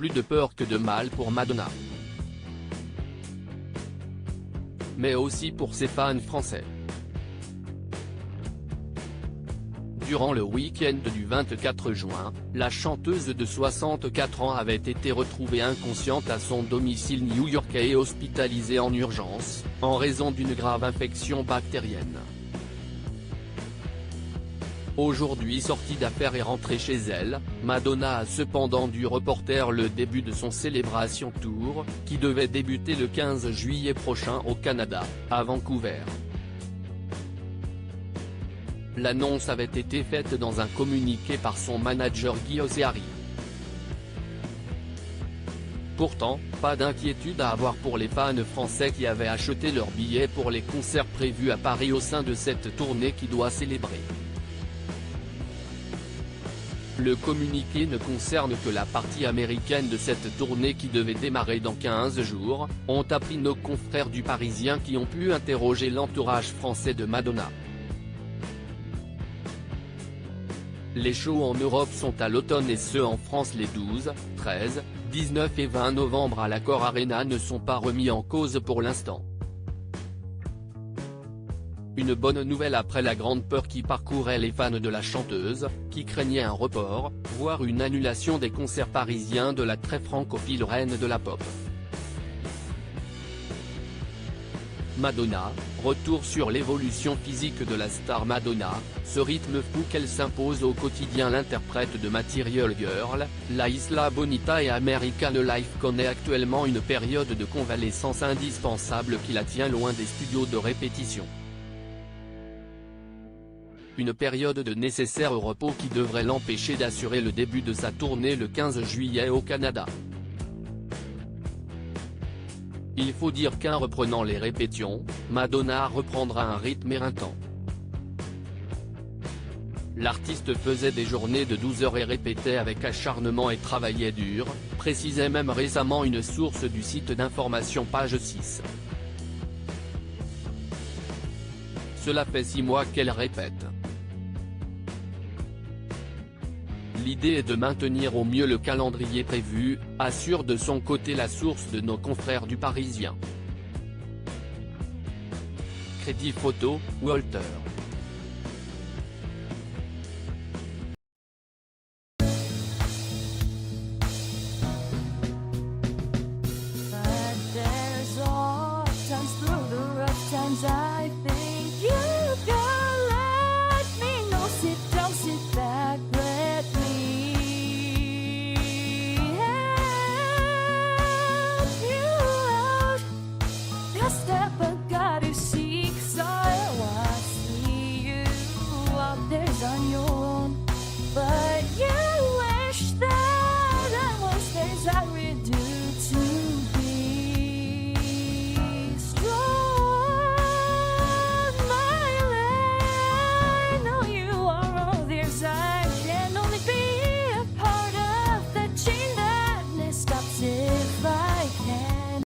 plus de peur que de mal pour Madonna. Mais aussi pour ses fans français. Durant le week-end du 24 juin, la chanteuse de 64 ans avait été retrouvée inconsciente à son domicile new-yorkais et hospitalisée en urgence, en raison d'une grave infection bactérienne. Aujourd'hui sortie d'affaires et rentrée chez elle, Madonna a cependant dû reporter le début de son Celebration Tour, qui devait débuter le 15 juillet prochain au Canada, à Vancouver. L'annonce avait été faite dans un communiqué par son manager Guy Oseari. Pourtant, pas d'inquiétude à avoir pour les fans français qui avaient acheté leurs billets pour les concerts prévus à Paris au sein de cette tournée qui doit célébrer. Le communiqué ne concerne que la partie américaine de cette tournée qui devait démarrer dans 15 jours, ont appris nos confrères du Parisien qui ont pu interroger l'entourage français de Madonna. Les shows en Europe sont à l'automne et ceux en France les 12, 13, 19 et 20 novembre à l'Accor Arena ne sont pas remis en cause pour l'instant. Une bonne nouvelle après la grande peur qui parcourait les fans de la chanteuse, qui craignaient un report, voire une annulation des concerts parisiens de la très francophile reine de la pop. Madonna, retour sur l'évolution physique de la star Madonna, ce rythme fou qu'elle s'impose au quotidien. L'interprète de Material Girl, La Isla Bonita et American Life connaît actuellement une période de convalescence indispensable qui la tient loin des studios de répétition. Une période de nécessaire repos qui devrait l'empêcher d'assurer le début de sa tournée le 15 juillet au Canada. Il faut dire qu'en reprenant les répétitions, Madonna reprendra un rythme éreintant. L'artiste faisait des journées de 12 heures et répétait avec acharnement et travaillait dur, précisait même récemment une source du site d'information Page 6. Cela fait 6 mois qu'elle répète. L'idée est de maintenir au mieux le calendrier prévu, assure de son côté la source de nos confrères du Parisien. Crédit photo, Walter.